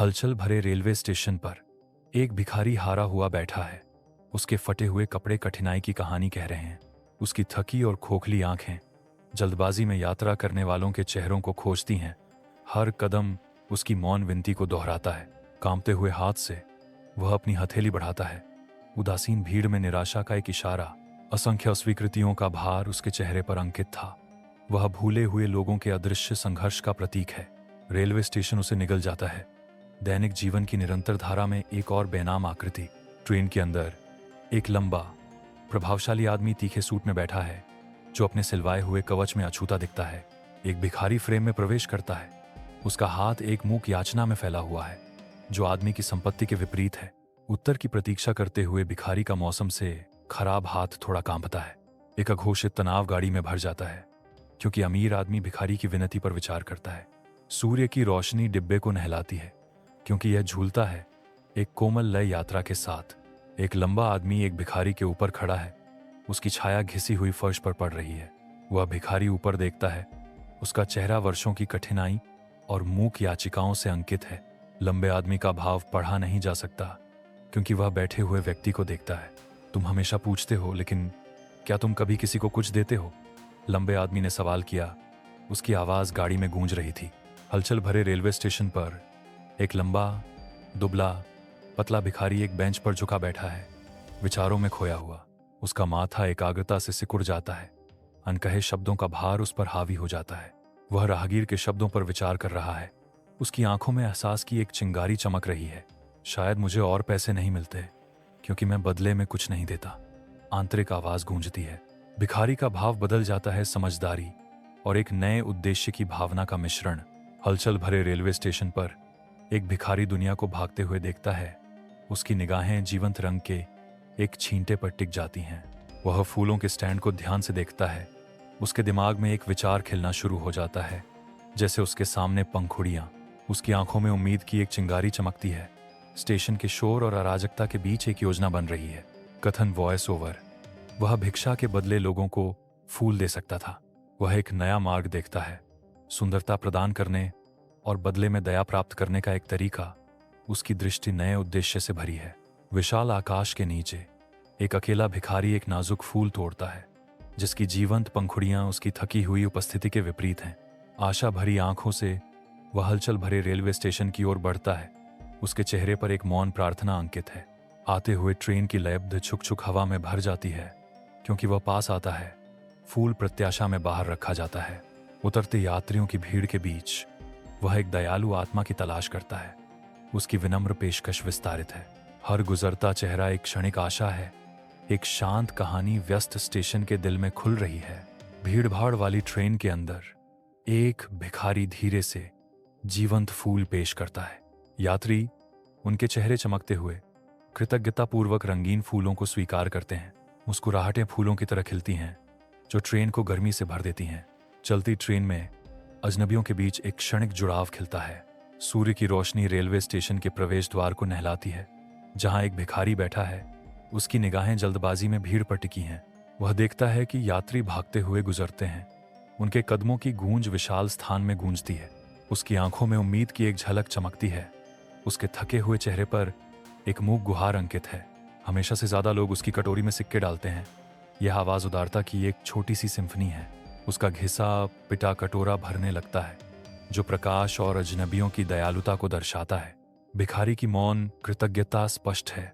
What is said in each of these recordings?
हलचल भरे railway station पर एक भिखारी हारा हुआ बैठा है। उसके फटे हुए कपड़े कठिनाई की कहानी कह रहे हैं। उसकी थकी और खोखली आंखें जल्दबाजी में यात्रा करने वालों के चेहरों को खोजती हैं। हर कदम उसकी मौन विनती को दोहराता है। कांपते हुए हाथ से वह अपनी हथेली बढ़ाता है। उदासीन भीड़ में निराशा का एक इशारा, असंख्य अस्वीकृतियों का भार उसके चेहरे पर अंकित था। वह भूले हुए लोगों के अदृश्य संघर्ष का प्रतीक है। रेलवे स्टेशन उसे निगल जाता है। दैनिक जीवन की निरंतर धारा में एक और बेनाम आकृति। ट्रेन के अंदर एक लंबा, प्रभावशाली आदमी तीखे सूट में बैठा है, जो अपने सिलवाए हुए कवच में अछूता दिखता है। एक भिखारी फ्रेम में प्रवेश करता है। उसका हाथ एक मूक याचना में फैला हुआ है, जो आदमी की संपत्ति के विपरीत है। उत्तर की प्रतीक्षा करते हुए भिखारी का मौसम से खराब हाथ थोड़ा कांपता है। एक अघोषित तनाव गाड़ी में भर जाता है, क्योंकि अमीर आदमी भिखारी की विनती पर विचार करता है। सूर्य की रोशनी डिब्बे को नहलाती है, क्योंकि यह झूलता है एक कोमल लय यात्रा के साथ। एक लंबा आदमी एक भिखारी के ऊपर खड़ा है। उसकी छाया घिसी हुई फर्श पर पड़ रही है। वह भिखारी ऊपर देखता है। उसका चेहरा वर्षों की कठिनाई और मूक याचिकाओं से अंकित है। लंबे आदमी का भाव पढ़ा नहीं जा सकता, क्योंकि वह बैठे हुए व्यक्ति को देखता है। तुम हमेशा पूछते हो, लेकिन क्या तुम कभी किसी को कुछ देते हो? लंबे आदमी ने सवाल किया। उसकी आवाज गाड़ी में गूंज रही थी। हलचल भरे रेलवे स्टेशन पर एक लंबा, दुबला, पतला भिखारी एक बेंच पर झुका बैठा है, विचारों में खोया हुआ। उसका माथा एकाग्रता से सिकुड़ जाता है। अनकहे शब्दों का भार उस पर हावी हो जाता है। वह राहगीर के शब्दों पर विचार कर रहा है। उसकी आंखों में एहसास की एक चिंगारी चमक रही है। शायद मुझे और पैसे नहीं मिलते, क्योंकि मैं बदले में कुछ नहीं देता। आंतरिक आवाज गूंजती है। भिखारी का भाव बदल जाता है समझदारी और एक नए उद्देश्य की भावना का मिश्रण। हलचल भरे रेलवे स्टेशन पर एक भिखारी दुनिया को भागते हुए देखता है। उसकी निगाहें जीवंत रंग के एक छींटे पर टिक जाती हैं। वह फूलों के स्टैंड को ध्यान से देखता है। उसके दिमाग में एक विचार खिलना शुरू हो जाता है, जैसे उसके सामने पंखुड़ियां। उसकी आंखों में उम्मीद की एक चिंगारी चमकती है। स्टेशन के शोर और अराजकता के बीच एक योजना बन रही है। कथन वॉइस ओवर। वह भिक्षा के बदले लोगों को फूल दे सकता था। वह एक नया मार्ग देखता है, सुंदरता प्रदान करने और बदले में दया प्राप्त करने का एक तरीका। उसकी दृष्टि नए उद्देश्य से भरी है। विशाल आकाश के नीचे एक अकेला भिखारी एक नाजुक फूल तोड़ता है, जिसकी जीवंत पंखुड़ियां उसकी थकी हुई उपस्थिति के विपरीत हैं। आशा भरी आंखों से वह हलचल भरे रेलवे स्टेशन की ओर बढ़ता है। उसके चेहरे पर एक मौन प्रार्थना अंकित है। आते हुए ट्रेन की लयब्ध छुक छुक हवा में भर जाती है, क्योंकि वह पास आता है। फूल प्रत्याशा में बाहर रखा जाता है। उतरते यात्रियों की भीड़ के बीच वह एक दयालु आत्मा की तलाश करता है। उसकी विनम्र पेशकश विस्तारित है। हर गुजरता चेहरा एक क्षणिक आशा है। एक शांत कहानी व्यस्त स्टेशन के दिल में खुल रही है। भीड़ भाड़ वाली ट्रेन के अंदर एक भिखारी धीरे से जीवंत फूल पेश करता है। यात्री उनके चेहरे चमकते हुए कृतज्ञतापूर्वक रंगीन फूलों को स्वीकार करते हैं। मुस्कुराहटें फूलों की तरह खिलती हैं, जो ट्रेन को गर्मी से भर देती हैं। चलती ट्रेन में अजनबियों के बीच एक क्षणिक जुड़ाव खिलता है। सूर्य की रोशनी रेलवे स्टेशन के प्रवेश द्वार को नहलाती है। जहां एक भिखारी बैठा है, उसकी निगाहें जल्दबाजी में भीड़ पर टिकी हैं। वह देखता है कि यात्री भागते हुए गुजरते हैं। उनके कदमों की गूंज विशाल स्थान में गूंजती है। उसकी आंखों में उम्मीद की एक झलक चमकती है। उसके थके हुए चेहरे पर एक मूक गुहार अंकित है। हमेशा से ज्यादा लोग उसकी कटोरी में सिक्के डालते हैं। यह आवाज उदारता की एक छोटी सी सिम्फनी है। उसका घिसा पिटा कटोरा भरने लगता है, जो प्रकाश और अजनबियों की दयालुता को दर्शाता है। भिखारी की मौन कृतज्ञता स्पष्ट है।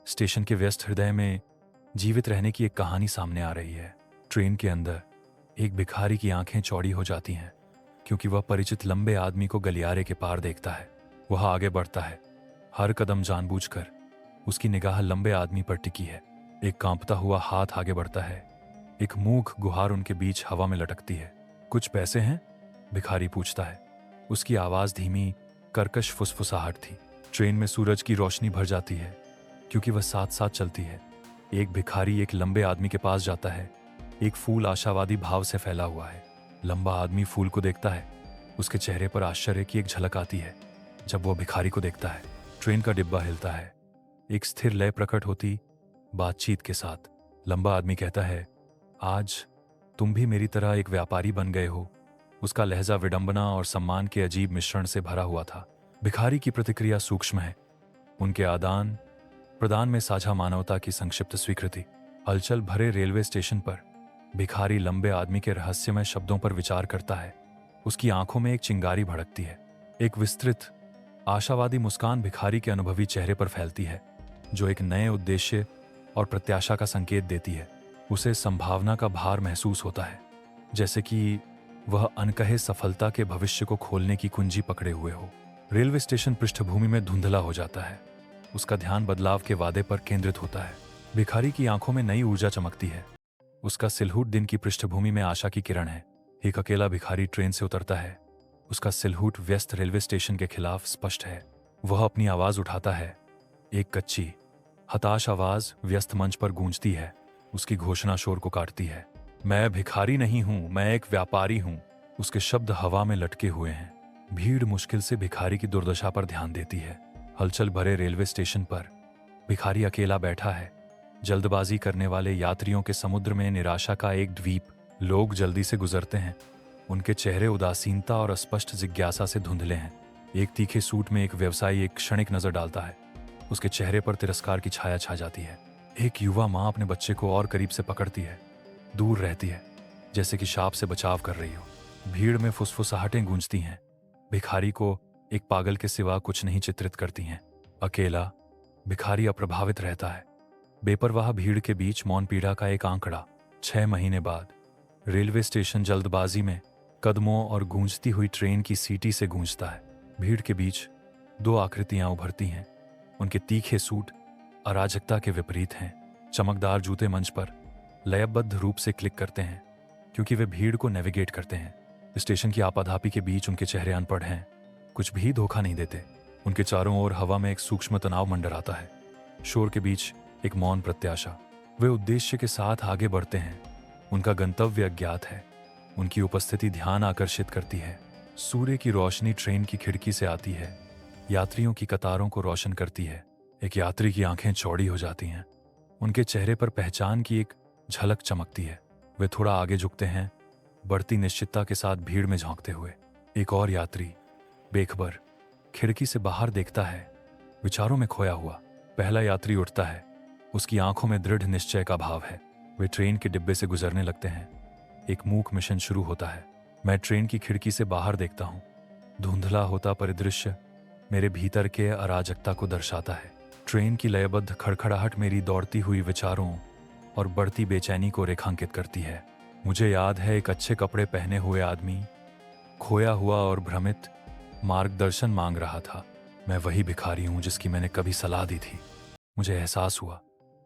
स्टेशन के व्यस्त हृदय में जीवित रहने की एक कहानी सामने आ रही है। ट्रेन के अंदर एक भिखारी की आंखें चौड़ी हो जाती हैं, क्योंकि वह परिचित लंबे आदमी को गलियारे के पार देखता है। वह आगे बढ़ता है। हर कदम जानबूझकर उसकी निगाह लंबे आदमी पर टिकी है। एक कांपता हुआ हाथ आगे बढ़ता है। एक मूक गुहार उनके बीच हवा में लटकती है। कुछ पैसे हैं? भिखारी पूछता है। उसकी आवाज धीमी, कर्कश फुसफुसाहट थी। ट्रेन में सूरज की रोशनी भर जाती है, क्योंकि वह साथ साथ चलती है। एक भिखारी एक लंबे आदमी के पास जाता है। एक फूल आशावादी भाव से फैला हुआ है। लंबा आदमी फूल को देखता है। उसके चेहरे पर आश्चर्य की एक झलक आती है जब वह भिखारी को देखता है। ट्रेन का डिब्बा हिलता है। एक स्थिर लय प्रकट होती बातचीत के साथ लंबा आदमी कहता है, आज तुम भी मेरी तरह एक व्यापारी बन गए हो। उसका लहजा विडंबना और सम्मान के अजीब मिश्रण से भरा हुआ था। भिखारी की प्रतिक्रिया सूक्ष्म है, उनके आदान प्रदान में साझा मानवता की संक्षिप्त स्वीकृति। हलचल भरे रेलवे स्टेशन पर भिखारी लंबे आदमी के रहस्यमय शब्दों पर विचार करता है। उसकी आंखों में एक चिंगारी भड़कती है। एक विस्तृत आशावादी मुस्कान भिखारी के अनुभवी चेहरे पर फैलती है, जो एक नए उद्देश्य और प्रत्याशा का संकेत देती है। उसे संभावना का भार महसूस होता है, जैसे कि वह अनकहे सफलता के भविष्य को खोलने की कुंजी पकड़े हुए हो। रेलवे स्टेशन पृष्ठभूमि में धुंधला हो जाता है। उसका ध्यान बदलाव के वादे पर केंद्रित होता है। भिखारी की आंखों में नई ऊर्जा चमकती है। उसका सिलहूट दिन की पृष्ठभूमि में आशा की किरण है। एक अकेला भिखारी ट्रेन से उतरता है। उसका सिलहूट व्यस्त रेलवे स्टेशन के खिलाफ स्पष्ट है। वह अपनी आवाज उठाता है। एक कच्ची, हताश आवाज व्यस्त मंच पर गूंजती है। उसकी घोषणा शोर को काटती है। मैं भिखारी नहीं हूं, मैं एक व्यापारी हूं। उसके शब्द हवा में लटके हुए हैं। भीड़ मुश्किल से भिखारी की दुर्दशा पर ध्यान देती है। हलचल भरे रेलवे स्टेशन पर भिखारी अकेला बैठा है। जल्दबाजी करने वाले यात्रियों के समुद्र में निराशा का एक द्वीप। लोग जल्दी से गुजरते हैं। उनके चेहरे उदासीनता और अस्पष्ट जिज्ञासा से धुंधले हैं। एक तीखे सूट में एक व्यवसायी एक क्षणिक नजर डालता है। उसके चेहरे पर तिरस्कार की छाया छा जाती है। एक युवा माँ अपने बच्चे को और करीब से पकड़ती है। दूर रहती है, जैसे कि शाप से बचाव कर रही हो। भीड़ में फुसफुसाहटें गूंजती हैं। भिखारी को एक पागल के सिवा कुछ नहीं चित्रित करती हैं। अकेला भिखारी अप्रभावित रहता है। बेपरवाह भीड़ के बीच मौन पीड़ा का एक आंकड़ा। 6 महीने बाद रेलवे स्टेशन जल्दबाजी में कदमों और गूंजती हुई ट्रेन की सीटी से गूंजता है। भीड़ के बीच 2 आकृतियां उभरती हैं। उनके तीखे सूट अराजकता के विपरीत हैं। चमकदार जूते मंच पर लयबद्ध रूप से क्लिक करते हैं, क्योंकि वे भीड़ को नेविगेट करते हैं। स्टेशन की आपाधापी के बीच उनके चेहरे अनपढ़ हैं, कुछ भी धोखा नहीं देते। उनके चारों ओर हवा में एक सूक्ष्म तनाव मंडराता है। शोर के बीच एक मौन प्रत्याशा। वे उद्देश्य के साथ आगे बढ़ते हैं। उनका गंतव्य अज्ञात है। उनकी उपस्थिति ध्यान आकर्षित करती है। सूर्य की रोशनी ट्रेन की खिड़की से आती है, यात्रियों की कतारों को रोशन करती है। एक यात्री की आंखें चौड़ी हो जाती हैं। उनके चेहरे पर पहचान की एक झलक चमकती है। वे थोड़ा आगे झुकते हैं, बढ़ती निश्चितता के साथ भीड़ में झांकते हुए। एक और यात्री बेखबर खिड़की से बाहर देखता है, विचारों में खोया हुआ। पहला यात्री उठता है। उसकी आंखों में दृढ़ निश्चय का भाव है। वे ट्रेन के डिब्बे से गुजरने लगते हैं। एक मूक मिशन शुरू होता है। मैं ट्रेन की खिड़की से बाहर देखता हूँ। धुंधला होता परिदृश्य मेरे भीतर के अराजकता को दर्शाता है। ट्रेन की लयबद्ध खड़खड़ाहट मेरी दौड़ती हुई विचारों और बढ़ती बेचैनी को रेखांकित करती है। मुझे याद है, एक अच्छे कपड़े पहने हुए आदमी खोया हुआ और भ्रमित मार्गदर्शन मांग रहा था। मैं वही भिखारी हूं जिसकी मैंने कभी सलाह दी थी। मुझे एहसास हुआ,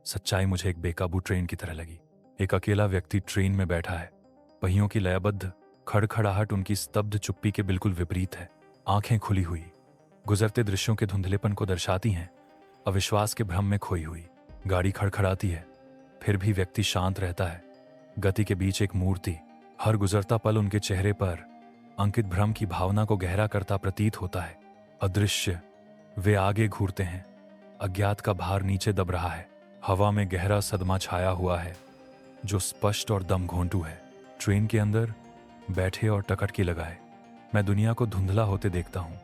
सच्चाई मुझे एक बेकाबू ट्रेन की तरह लगी। एक अकेला व्यक्ति ट्रेन में बैठा है। पहियों की लयबद्ध खड़खड़ाहट उनकी स्तब्ध चुप्पी के बिल्कुल विपरीत है। आंखें खुली हुई, गुजरते दृश्यों के धुंधलेपन को दर्शाती हैं। अविश्वास के भ्रम में खोई हुई गाड़ी खड़खड़ाती है, फिर भी व्यक्ति शांत रहता है। गति के बीच एक मूर्ति। हर गुजरता पल उनके चेहरे पर अंकित भ्रम की भावना को गहरा करता प्रतीत होता है। अदृश्य वे आगे घूरते हैं। अज्ञात का भार नीचे दब रहा है। हवा में गहरा सदमा छाया हुआ है, जो स्पष्ट और दम घोंटू है। ट्रेन के अंदर बैठे और टकटकी लगाए मैं दुनिया को धुंधला होते देखता हूँ,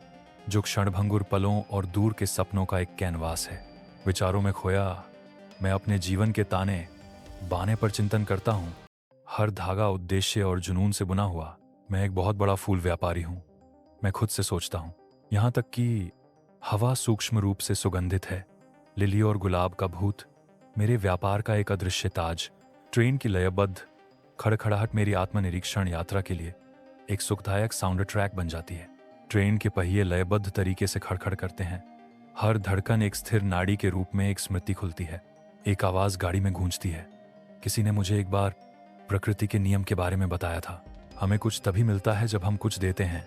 जो क्षणभंगुर पलों और दूर के सपनों का एक कैनवास है। विचारों में खोया मैं अपने जीवन के ताने बाने पर चिंतन करता हूँ। हर धागा उद्देश्य और जुनून से बुना हुआ। मैं एक बहुत बड़ा फूल व्यापारी हूँ, मैं खुद से सोचता हूँ। यहाँ तक कि हवा सूक्ष्म रूप से सुगंधित है। लिली और गुलाब का भूत मेरे व्यापार का एक अदृश्य ताज। ट्रेन की लयबद्ध खड़खड़ाहट मेरी आत्मनिरीक्षण यात्रा के लिए एक सुखदायक साउंड ट्रैक बन जाती है। ट्रेन के पहिए लयबद्ध तरीके से खड़खड़ करते हैं। हर धड़कन एक स्थिर नाड़ी के रूप में एक स्मृति खुलती है। एक आवाज गाड़ी में गूंजती है। किसी ने मुझे एक बार प्रकृति के नियम के बारे में बताया था। हमें कुछ तभी मिलता है जब हम कुछ देते हैं।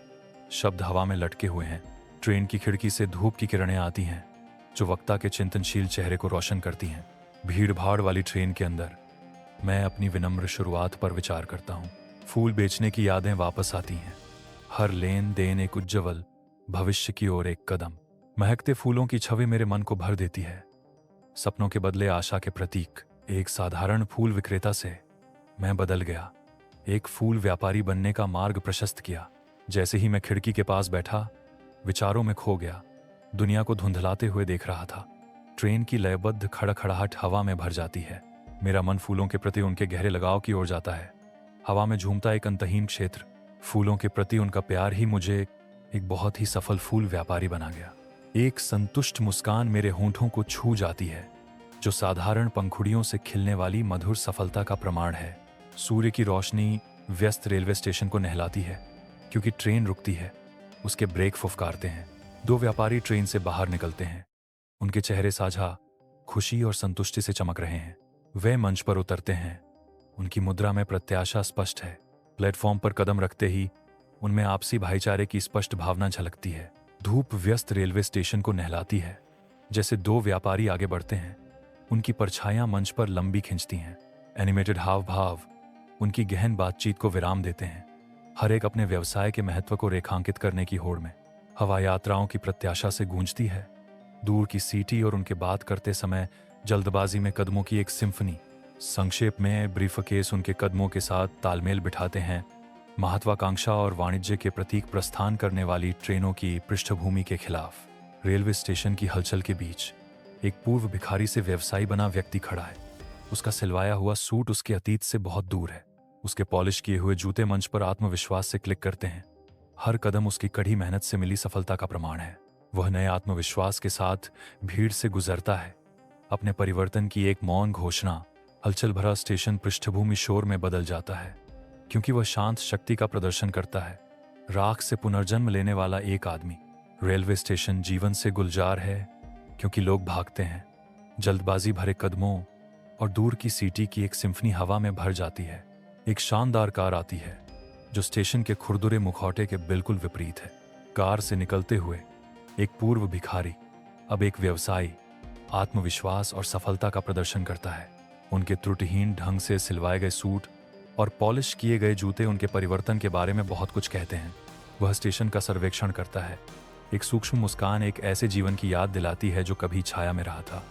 शब्द हवा में लटके हुए हैं। ट्रेन की खिड़की से धूप की किरणें आती हैं, जो वक्ता के चिंतनशील चेहरे को रोशन करती हैं। भीड़ भाड़ वाली ट्रेन के अंदर मैं अपनी विनम्र शुरुआत पर विचार करता हूँ। फूल बेचने की यादें वापस आती हैं। हर लेन देन एक उज्ज्वल भविष्य की ओर एक कदम। महकते फूलों की छवि मेरे मन को भर देती है। सपनों के बदले आशा के प्रतीक। एक साधारण फूल विक्रेता से मैं बदल गया। एक फूल व्यापारी बनने का मार्ग प्रशस्त किया। जैसे ही मैं खिड़की के पास बैठा, विचारों में खो गया, दुनिया को धुंधलाते हुए देख रहा था। ट्रेन की लयबद्ध खड़खड़ाहट हवा में भर जाती है। मेरा मन फूलों के प्रति उनके गहरे लगाव की ओर जाता है। हवा में झूमता एक अंतहीन क्षेत्र, फूलों के प्रति उनका प्यार ही मुझे एक बहुत ही सफल फूल व्यापारी बना गया। एक संतुष्ट मुस्कान मेरे होंठों को छू जाती है, जो साधारण पंखुड़ियों से खिलने वाली मधुर सफलता का प्रमाण है। सूर्य की रोशनी व्यस्त रेलवे स्टेशन को नहलाती है, क्योंकि ट्रेन रुकती है। उसके ब्रेक फुफकारते हैं। दो व्यापारी ट्रेन से बाहर निकलते हैं। उनके चेहरे साझा खुशी और संतुष्टि से चमक रहे हैं। वे मंच पर उतरते हैं। उनकी मुद्रा में प्रत्याशा स्पष्ट है। प्लेटफॉर्म पर कदम रखते ही उनमें आपसी भाईचारे की स्पष्ट भावना झलकती है। धूप व्यस्त रेलवे स्टेशन को नहलाती है। जैसे दो व्यापारी आगे बढ़ते हैं, उनकी परछाइयां मंच पर लंबी खिंचती हैं। एनिमेटेड हाव भाव उनकी गहन बातचीत को विराम देते हैं, हर एक अपने व्यवसाय के महत्व को रेखांकित करने की होड़ में। हवा यात्राओं की प्रत्याशा से गूंजती है। दूर की सीटी और उनके बात करते समय जल्दबाजी में कदमों की एक सिम्फनी। संक्षेप में ब्रीफकेस उनके कदमों के साथ तालमेल बिठाते हैं। महत्वाकांक्षा और वाणिज्य के प्रतीक प्रस्थान करने वाली ट्रेनों की पृष्ठभूमि के खिलाफ रेलवे स्टेशन की हलचल के बीच एक पूर्व भिखारी से व्यवसायी बना व्यक्ति खड़ा है। उसका सिलवाया हुआ सूट उसके अतीत से बहुत दूर है। उसके पॉलिश किए हुए जूते मंच पर आत्मविश्वास से क्लिक करते हैं। हर कदम उसकी कड़ी मेहनत से मिली सफलता का प्रमाण है। वह नए आत्मविश्वास के साथ भीड़ से गुजरता है। अपने परिवर्तन की एक मौन घोषणा। हलचल भरा स्टेशन पृष्ठभूमि शोर में बदल जाता है, क्योंकि वह शांत शक्ति का प्रदर्शन करता है। राख से पुनर्जन्म लेने वाला एक आदमी। रेलवे स्टेशन जीवन से गुलजार है, क्योंकि लोग भागते हैं। जल्दबाजी भरे कदमों और दूर की सीटी की एक सिम्फनी हवा में भर जाती है। एक शानदार कार आती है, जो स्टेशन के खुरदुरे मुखौटे के बिल्कुल विपरीत है। कार से निकलते हुए एक पूर्व भिखारी, अब एक व्यवसायी, आत्मविश्वास और सफलता का प्रदर्शन करता है। उनके त्रुटिहीन ढंग से सिलवाए गए सूट और पॉलिश किए गए जूते उनके परिवर्तन के बारे में बहुत कुछ कहते हैं। वह स्टेशन का सर्वेक्षण करता है। एक सूक्ष्म मुस्कान एक ऐसे जीवन की याद दिलाती है जो कभी छाया में रहा था।